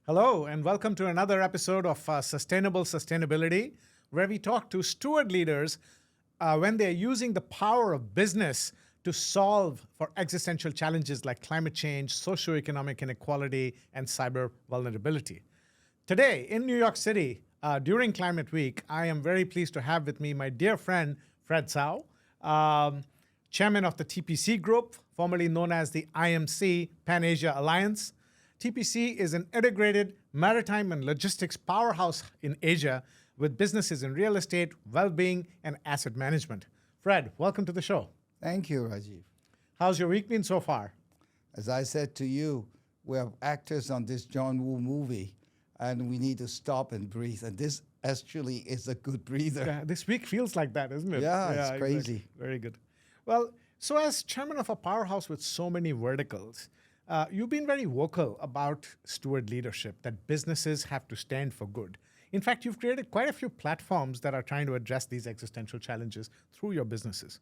Hello, and welcome to another episode of Sustainable Sustainability, where we talk to steward leaders when they're using the power of business to solve for existential challenges like climate change, socioeconomic inequality, and cyber vulnerability. Today, in New York City, during Climate Week, I am very pleased to have with me my dear friend, Fred Tsao, chairman of the TPC Group, formerly known as the IMC Pan-Asia Alliance. TPC is an integrated maritime and logistics powerhouse in Asia with businesses in real estate, well-being, and asset management. Fred, welcome to the show. Thank you, Rajeev. How's your week been so far? As I said to you, we're actors on this John Woo movie, and we need to stop and breathe. And this actually is a good breather. Yeah, this week feels like that, isn't it? Yeah, it's crazy. Exactly. Very good. Well, so as chairman of a powerhouse with so many verticals, you've been very vocal about steward leadership, that businesses have to stand for good. In fact, you've created quite a few platforms that are trying to address these existential challenges through your businesses.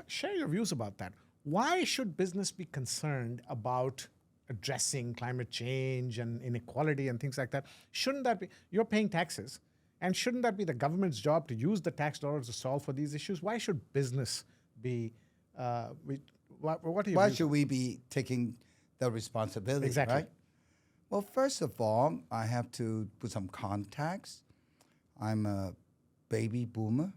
Share your views about that. Why should business be concerned about addressing climate change and inequality and things like that? Shouldn't that be, you're paying taxes, and shouldn't that be the government's job to use the tax dollars to solve for these issues? Why should business be, what do you Why should we be taking the responsibility, Exactly. right? Well, first of all, I have to put some context. I'm a baby boomer.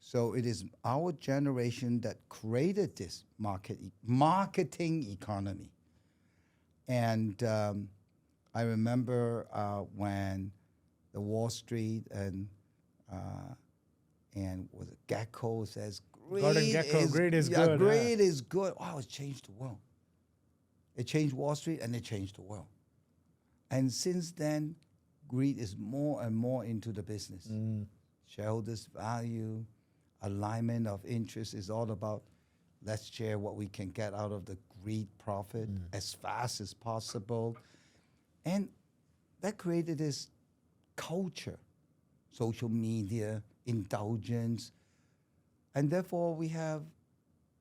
So it is our generation that created this marketing economy. And I remember when the Wall Street and was it Gecko says, Gordon Gekko, greed is good. Greed is good. Wow, it changed the world. It changed Wall Street and it changed the world. And since then, greed is more and more into the business. Shareholders' value, alignment of interest is all about let's share what we can get out of the greed profit as fast as possible. And that created this culture, social media, indulgence. And therefore, we have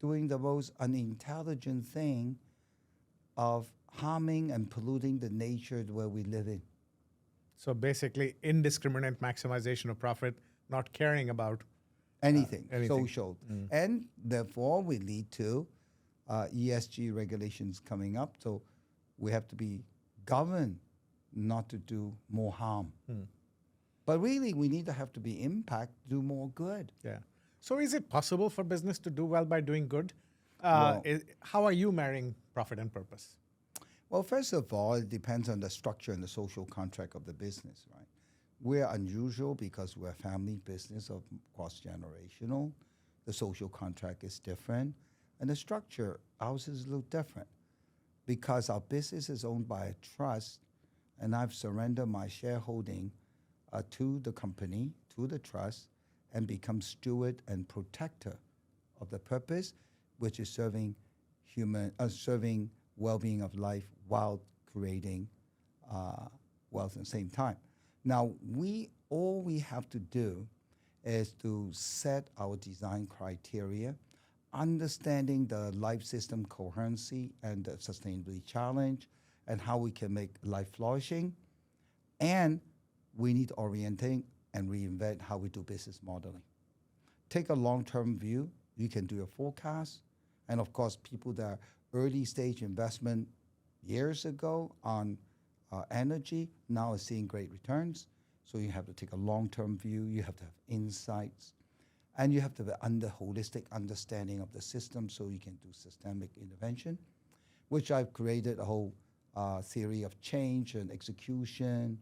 doing the most unintelligent thing of harming and polluting the nature where we live in. So basically, indiscriminate maximization of profit, not caring about Anything, anything. social. And therefore, we lead to ESG regulations coming up. So we have to be governed not to do more harm. But really, we need to have to be impact, do more good. Yeah. So is it possible for business to do well by doing good? Well- How are you marrying profit and purpose? Well, first of all, it depends on the structure and the social contract of the business, right? We're unusual because we're a family business of cross-generational. The social contract is different. And the structure, ours is a little different because our business is owned by a trust, and I've surrendered my shareholding to the company, to the trust, and become steward and protector of the purpose, which is serving well-being of life while creating wealth at the same time. Now, all we have to do is to set our design criteria, understanding the life system coherency and the sustainability challenge, and how we can make life flourishing. And we need to orientate and reinvent how we do business modeling. Take a long-term view. You can do a forecast. And of course, people that are early stage investment years ago on energy now are seeing great returns. So you have to take a long-term view. You have to have insights. And you have to have a holistic understanding of the system so you can do systemic intervention, which I've created a whole theory of change and execution.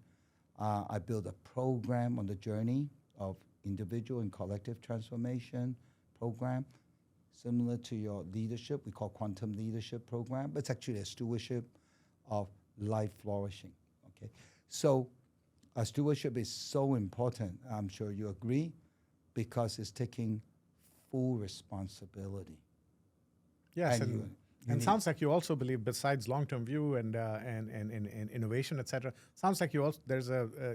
I built a program on the journey of individual and collective transformation program, similar to your leadership. We call quantum leadership program, but it's actually a stewardship of life flourishing. Okay, so stewardship is so important. I'm sure you agree, because it's taking full responsibility. Yes, And and, you and need- sounds like you also believe, besides long-term view and innovation, etc. Sounds like you also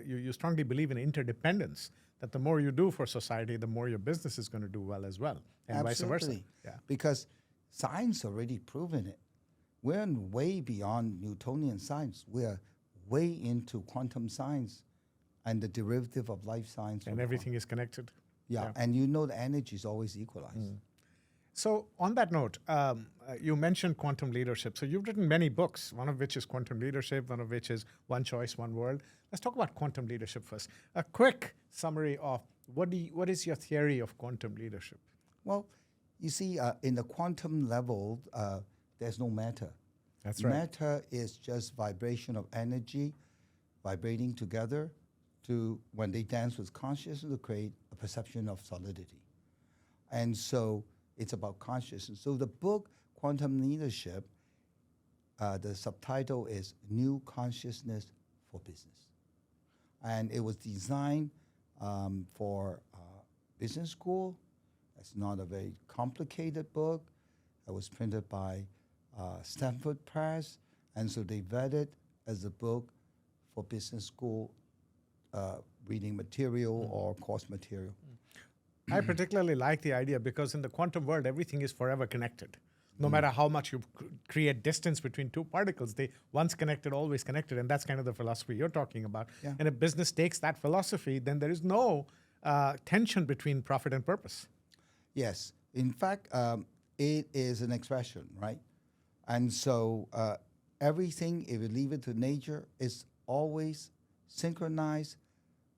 you strongly believe in interdependence. That the more you do for society, the more your business is going to do well as well, and vice versa. Absolutely. Yeah. Because science already proven it. We're way beyond Newtonian science. We're way into quantum science and the derivative of life science. And everything is connected. Yeah, and you know the energy is always equalized. So on that note, you mentioned quantum leadership. So you've written many books, one of which is Quantum Leadership, one of which is One Choice, One World. Let's talk about quantum leadership first. A quick summary of what is your theory of quantum leadership? Well, you see, in the quantum level, there's no matter. That's right. Matter is just vibration of energy vibrating together to, when they dance with consciousness, to create a perception of solidity. And so it's about consciousness. So the book, Quantum Leadership, the subtitle is New Consciousness for Business. And it was designed for business school. It's not a very complicated book. It was printed by Stanford Press, and so they vetted as a book for business school reading material or course material. I particularly like the idea because in the quantum world, everything is forever connected. No matter how much you create distance between two particles, they once connected, always connected. And that's kind of the philosophy you're talking about. Yeah. And if business takes that philosophy, then there is no tension between profit and purpose. Yes. In fact, it is an expression, right? And so everything, if you leave it to nature, is always synchronized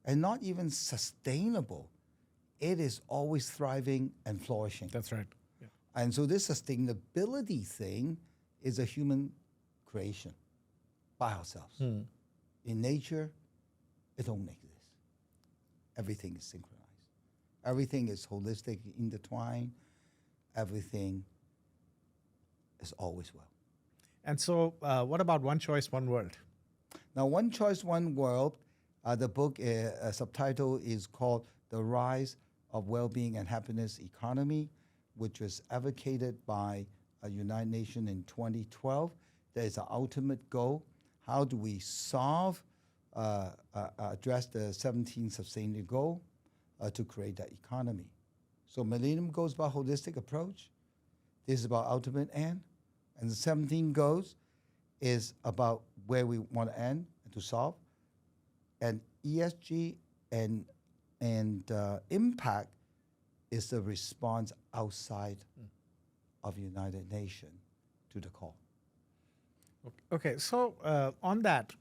and not even sustainable. It is always thriving and flourishing. That's right. Yeah. And so this sustainability thing is a human creation by ourselves. In nature, it don't exist. Everything is synchronized. Everything is holistic, intertwined. Everything is always well. And so what about One Choice, One World? Now, One Choice, One World, the book subtitle is called The Rise of Wellbeing and Happiness Economy, which was advocated by United Nations in 2012. There is an ultimate goal. How do we address the 17th Sustainable Goal to create that economy? So Millennium Goals about holistic approach. This is about ultimate end. And the 17 goals is about where we want to end and to solve. And ESG and impact is the response outside of United Nations to the call. Okay, so on that,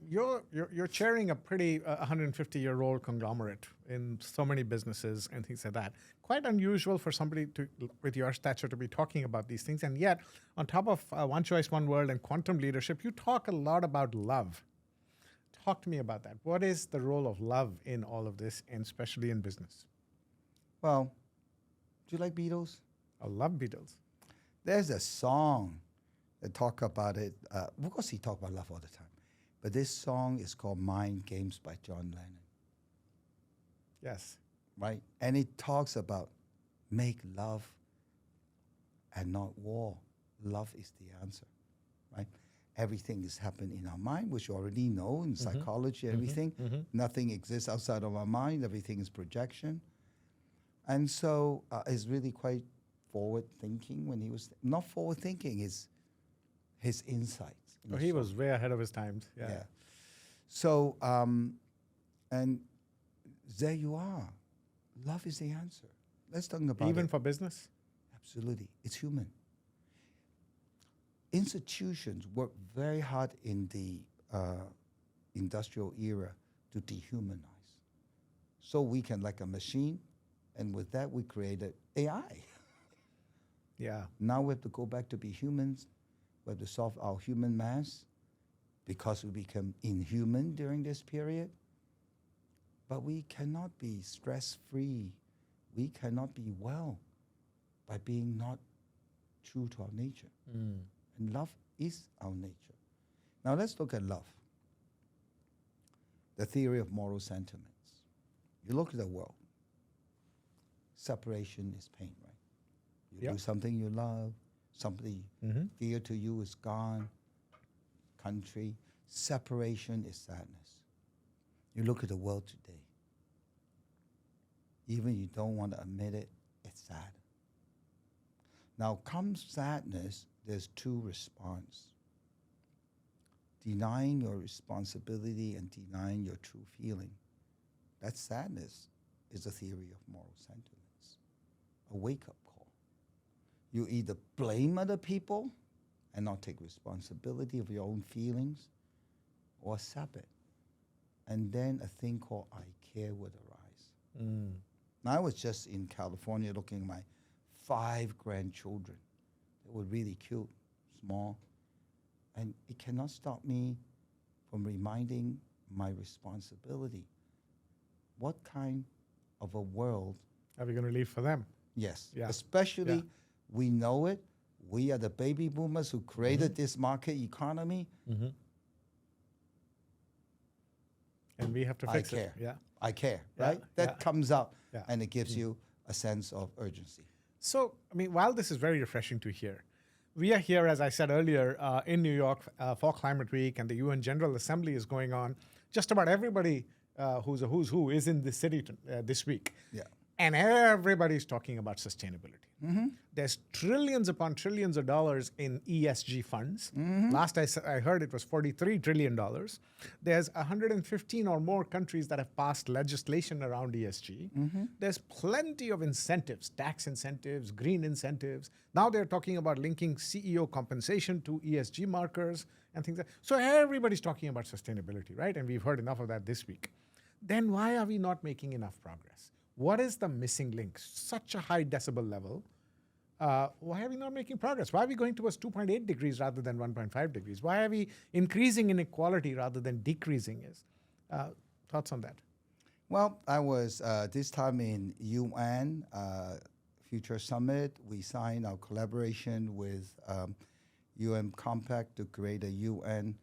you're chairing a pretty 150-year-old conglomerate in so many businesses and things like that. Quite unusual for somebody with your stature to be talking about these things. And yet, on top of One Choice, One World and quantum leadership, you talk a lot about love. Talk to me about that. What is the role of love in all of this, and especially in business? Well, do you like Beatles? I love Beatles. There's a song that talk about it. Of course, he talk about love all the time. But this song is called Mind Games by John Lennon. Yes. Right? And it talks about make love and not war. Love is the answer, right? Everything is happening in our mind, which you already know in psychology, everything. Nothing exists outside of our mind. Everything is projection. And so it's really quite forward thinking when he was, not forward thinking, his insights. Oh, he was way ahead of his times. Yeah. So, and there you are. Love is the answer. Let's talk about Even it. for business? Absolutely. It's human. Institutions work very hard in the industrial era to dehumanize. So we can, like a machine, and with that we created AI. Yeah. Now we have to go back to be humans. We have to solve our human mass because we become inhuman during this period. But we cannot be stress-free. We cannot be well by being not true to our nature. And love is our nature. Now let's look at love. The theory of moral sentiments. You look at the world. Separation is pain, right? You do something you love, somebody dear to you is gone, country. Separation is sadness. You look at the world today. Even you don't want to admit it, it's sad. Now comes sadness, there's two responses. denying your responsibility and denying your true feeling. That sadness is a theory of moral sentiments, a wake-up call. You either blame other people and not take responsibility of your own feelings, or accept it. And then a thing called I care would arise. Now, I was just in California looking at my 5 grandchildren. They were really cute, small. And it cannot stop me from reminding my responsibility. What kind of a world Are we going to leave for them? Yes, Yeah. especially Yeah. we know it. We are the baby boomers who created this market economy. And we have to I fix care. it. Yeah. I care, Yeah, right? That yeah. comes out Yeah. and it gives you a sense of urgency. So, I mean, while this is very refreshing to hear, we are here, as I said earlier, in New York for Climate Week, and the UN General Assembly is going on. Just about everybody who's a who's who is in this city this week. Yeah. And everybody's talking about sustainability. There's trillions upon trillions of dollars in ESG funds. Last I heard it was $43 trillion. There's 115 or more countries that have passed legislation around ESG. There's plenty of incentives, tax incentives, green incentives. Now they're talking about linking CEO compensation to ESG markers and things like that. So everybody's talking about sustainability, right? And we've heard enough of that this week. Then why are we not making enough progress? What is the missing link? Such a high decibel level. Why are we not making progress? Why are we going towards 2.8 degrees rather than 1.5 degrees? Why are we increasing inequality rather than decreasing it? Thoughts on that? Well, I was this time in UN Future Summit. We signed our collaboration with UN Compact to create a UN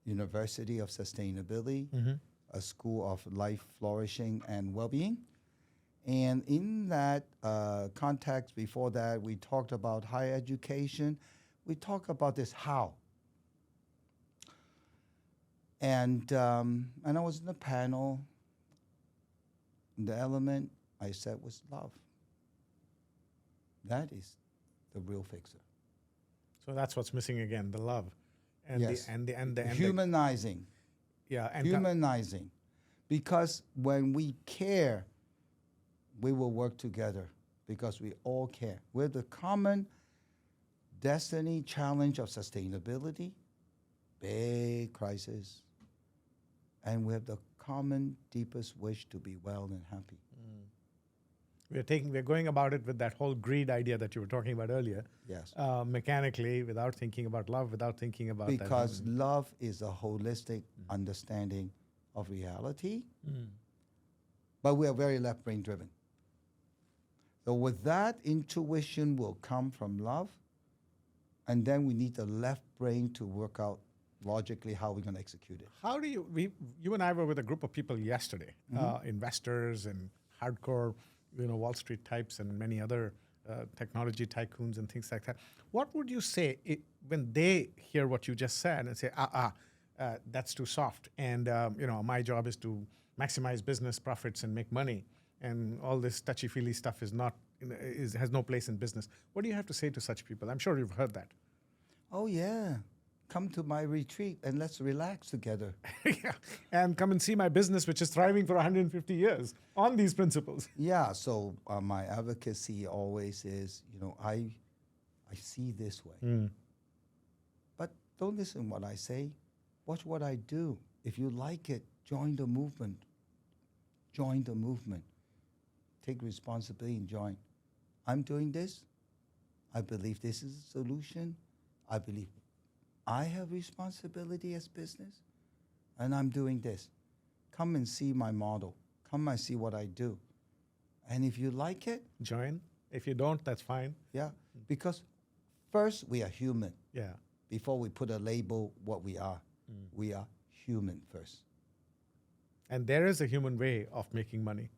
University of Sustainability, a school of life, flourishing, and well-being. And in that context, before that, we talked about higher education. We talked about this how. And I was in the panel. The element I said was love. That is the real fixer. So that's what's missing again, the love. And Yes. the Humanizing. yeah, and Humanizing. Because when we care, we will work together because we all care. We're the common destiny challenge of sustainability, big crisis, and we have the common deepest wish to be well and happy. we're going about it with that whole greed idea that you were talking about earlier. Yes. Mechanically, without thinking about love, without thinking about Because love is a holistic understanding of reality, but we are very left-brain driven. So with that, intuition will come from love, and then we need the left brain to work out logically how we're going to execute it. How do you and I were with a group of people yesterday, investors and hardcore, Wall Street types and many other technology tycoons and things like that. What would you say when they hear what you just said and say, that's too soft, and my job is to maximize business profits and make money, and all this touchy-feely stuff has no place in business. What do you have to say to such people? I'm sure you've heard that. Oh yeah, come to my retreat and let's relax together. Yeah, and come and see my business, which is thriving for 150 years on these principles. Yeah, so my advocacy always is, I see this way. But don't listen to what I say. Watch what I do. If you like it, join the movement. Join the movement. Take responsibility and join. I'm doing this. I believe this is a solution. I believe I have responsibility as business, and I'm doing this. Come and see my model. Come and see what I do. And if you like it, Join. If you don't, that's fine. yeah, because first we are human. Yeah. Before we put a label what we are human first. And there is a human way of making money.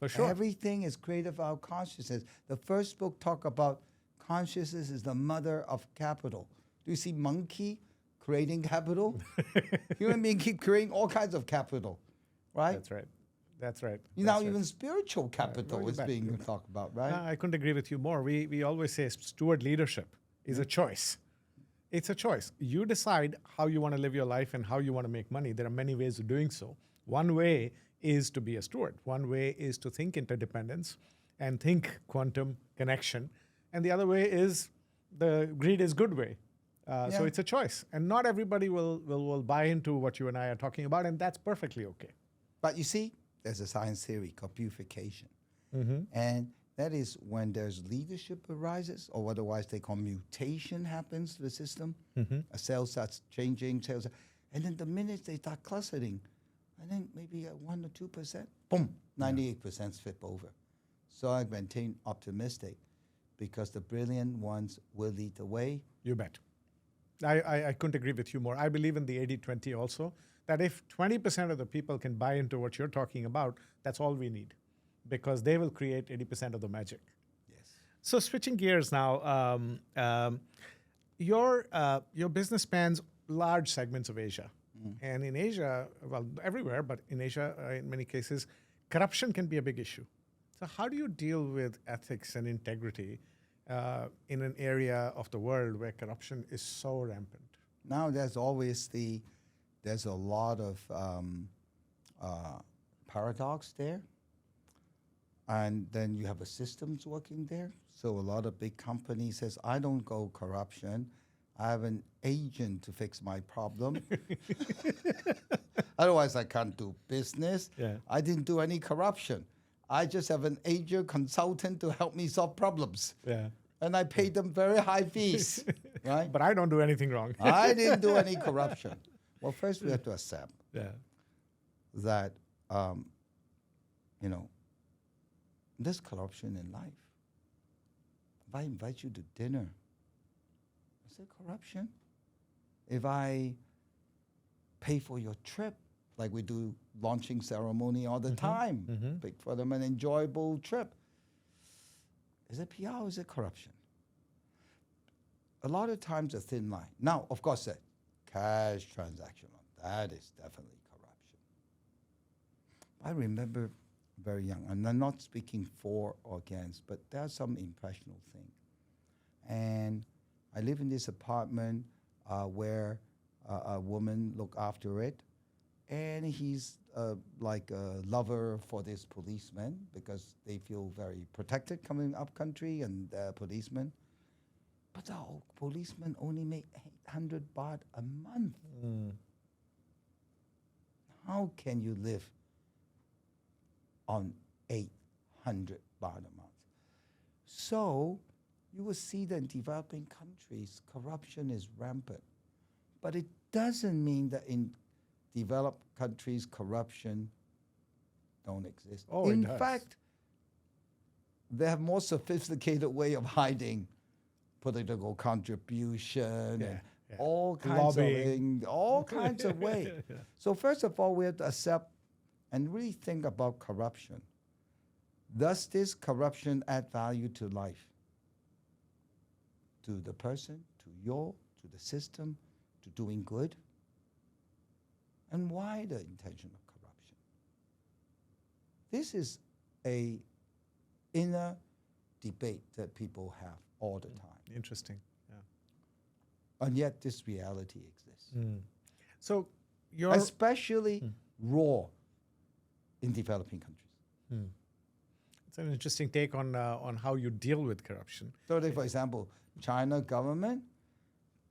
For sure. Everything is created out of consciousness. The first book talk about consciousness is the mother of capital. Do you see monkey creating capital? Human being keep creating all kinds of capital, right? That's right. That's right. Now That's right. even spiritual capital you is bet, being you bet. talked about, right? I couldn't agree with you more. We always say steward leadership is a choice. It's a choice. You decide how you want to live your life and how you want to make money. There are many ways of doing so. One way is to be a steward. One way is to think interdependence and think quantum connection. And the other way is the greed is good way. So Yeah. it's a choice. And not everybody will buy into what you and I are talking about, and that's perfectly okay. But you see, there's a science theory called purification. And that is when there's leadership arises, or otherwise they call mutation happens to the system. A cell starts changing, and then the minute they start clustering, I think maybe at 1 or 2%, boom, 98% flip over. So I maintain optimistic because the brilliant ones will lead the way. You bet. I couldn't agree with you more. I believe in the 80-20 also, that if 20% of the people can buy into what you're talking about, that's all we need, because they will create 80% of the magic. Yes. So switching gears now, your business spans large segments of Asia. And in Asia, well, everywhere, but in Asia, in many cases, corruption can be a big issue. So how do you deal with ethics and integrity in an area of the world where corruption is so rampant? Now there's a lot of paradox there. And then you have a systems working there. So a lot of big companies says, I don't go corruption. I have an agent to fix my problem. Otherwise, I can't do business. Yeah. I didn't do any corruption. I just have an agent consultant to help me solve problems. Yeah. And I pay them very high fees, right? But I don't do anything wrong. I didn't do any corruption. Well, first we have to accept that, there's corruption in life. If I invite you to dinner, is it corruption? If I pay for your trip, like we do launching ceremony all the time, pick for them an enjoyable trip, is it PR or is it corruption? A lot of times a thin line. Now, of course, cash transaction, that is definitely corruption. I remember very young, and I'm not speaking for or against, but there are some impressionable things. And I live in this apartment where a woman look after it, and he's like a lover for this policeman because they feel very protected coming up country and policemen. But the policeman only make 800 baht a month. How can you live on 800 baht a month? So you will see that in developing countries, corruption is rampant. But it doesn't mean that in developed countries, corruption don't exist. Oh, in it does. fact, they have more sophisticated way of hiding political contribution and all kinds Lobbying. all kinds of ways. So first of all, we have to accept and really think about corruption. Does this corruption add value to life? To the person, to the system, to doing good? And why the intention of corruption? This is a inner debate that people have all the time. Interesting. And yet this reality exists. So you're Especially raw in developing countries. it's an interesting take on how you deal with corruption. So for example, China government,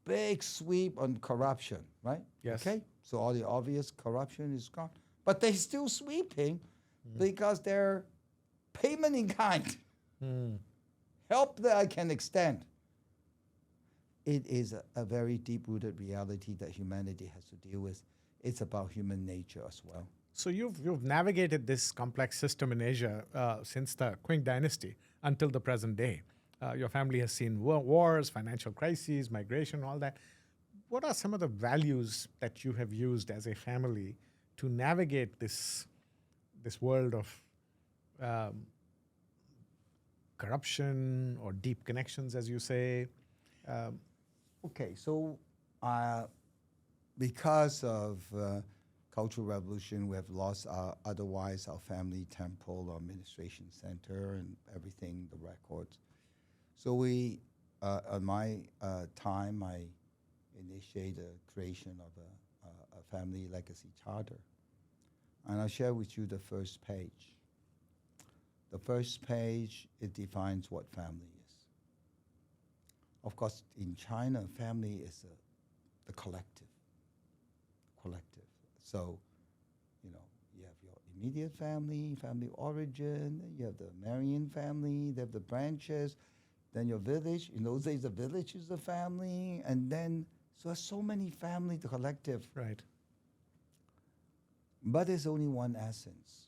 big sweep on corruption, right? Yes. Okay, so all the obvious corruption is gone. But they're still sweeping because they're payment in kind. Help that I can extend. It is a very deep-rooted reality that humanity has to deal with. It's about human nature as well. So you've navigated this complex system in Asia since the Qing dynasty until the present day. Your family has seen wars, financial crises, migration, all that. What are some of the values that you have used as a family to navigate this world of corruption or deep connections, as you say? Okay, so because of Cultural Revolution, we have lost otherwise our family temple, our administration center, and everything, the records. So we, on my time, my initiate the creation of a family legacy charter. And I'll share with you the first page. The first page, it defines what family is. Of course, in China, family is the collective. So, you have your immediate family, family origin, you have the Marian family, they have the branches, then your village. In those days, the village is the family, and then, so there's so many family, the collective. Right. But there's only one essence.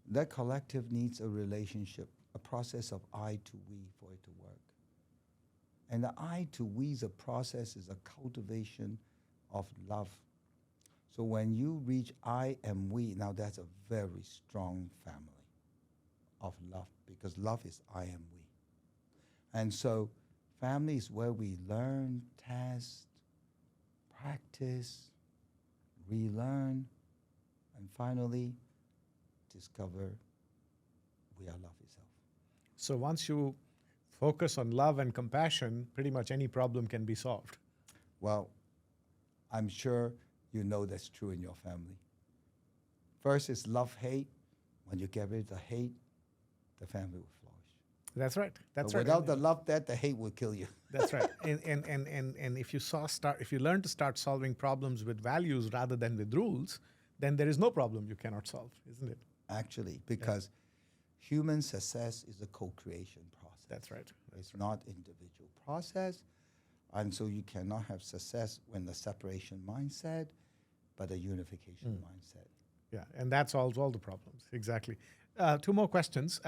That collective needs a relationship, a process of I to we for it to work. And the I to we is a process, is a cultivation of love. So when you reach I and we, now that's a very strong family of love, because love is I and we. And so family is where we learn, test, practice, relearn, and finally discover we are love itself. So once you focus on love and compassion, pretty much any problem can be solved. Well, I'm sure you know that's true in your family. First is love-hate. When you get rid of the hate, the family will flourish. That's right. That's But right. without the love, the hate will kill you. That's right. And if you learn to start solving problems with values rather than with rules, then there is no problem you cannot solve, isn't it? Actually, because human success is a co-creation process. That's right. It's not individual process. And so you cannot have success when the separation mindset, but a unification mindset. Yeah, and that solves all the problems. Exactly. Two more questions.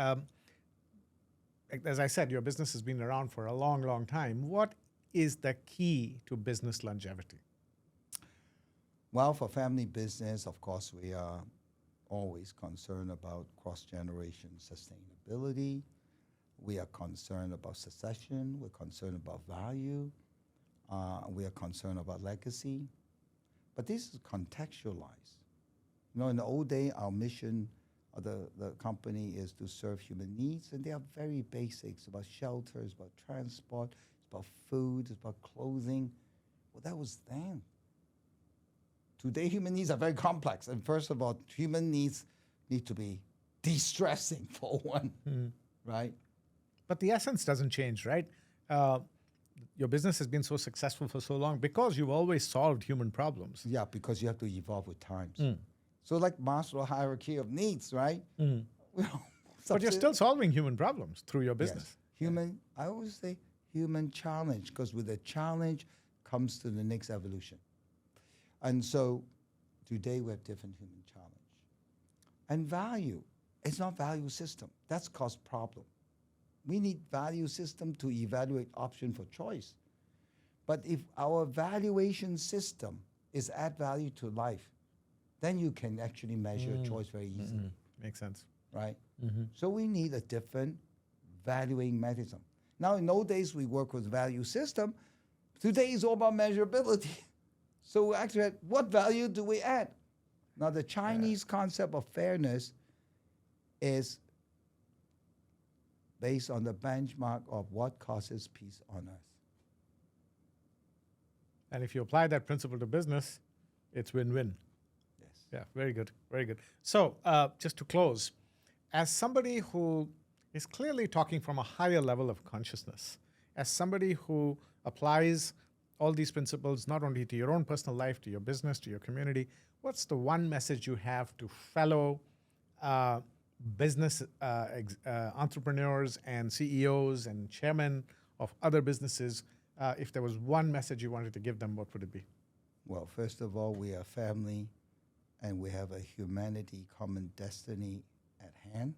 As I said, your business has been around for a long, long time. What is the key to business longevity? Well, for family business, of course, we are always concerned about cross-generation sustainability. We are concerned about succession. We're concerned about value. We are concerned about legacy. But this is contextualized. In the old day, our mission of the company is to serve human needs, and they are very basic. It's about shelter, it's about transport, it's about food, it's about clothing. Well, that was then. Today, human needs are very complex. And first of all, human needs need to be de-stressing for one, right? But the essence doesn't change, right? Your business has been so successful for so long because you've always solved human problems. Yeah, because you have to evolve with times. So like Maslow hierarchy of needs, right? But you're still solving human problems through your business. Yes. I always say human challenge, because with a challenge comes to the next evolution. And so today we have different human challenge. And value, it's not value system. That's caused problem. We need value system to evaluate option for choice. But if our valuation system is add value to life, then you can actually measure choice very easily. Makes sense. Right? So we need a different valuing mechanism. Now, in those days, we work with value system. Today is all about measurability. So we actually, what value do we add? Now, the Chinese concept of fairness is based on the benchmark of what causes peace on earth. And if you apply that principle to business, it's win-win. Yes. Yeah, very good, very good. So just to close, as somebody who is clearly talking from a higher level of consciousness, as somebody who applies all these principles not only to your own personal life, to your business, to your community, what's the one message you have to fellow business entrepreneurs and CEOs and chairmen of other businesses? If there was one message you wanted to give them, what would it be? Well, first of all, we are family, and we have a humanity common destiny at hand.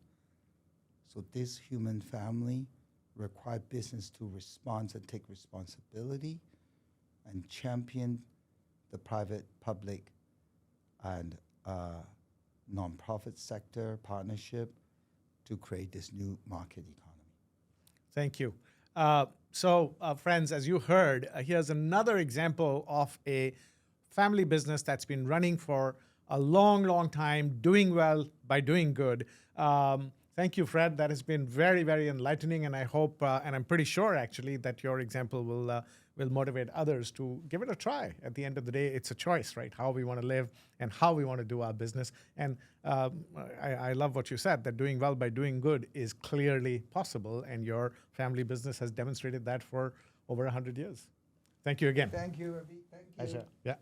So this human family requires business to respond and take responsibility and champion the private, public, and nonprofit sector partnership to create this new market economy. Thank you. So, friends, as you heard, here's another example of a family business that's been running for a long, long time, doing well by doing good. Thank you, Fred. That has been very, very enlightening, and I hope, and I'm pretty sure, actually, that your example will will motivate others to give it a try. At the end of the day, it's a choice, right? How we want to live and how we want to do our business. And I love what you said, that doing well by doing good is clearly possible, and your family business has demonstrated that for over 100 years. Thank you again. Thank you, Ravi. Thank you. Pleasure. Yeah.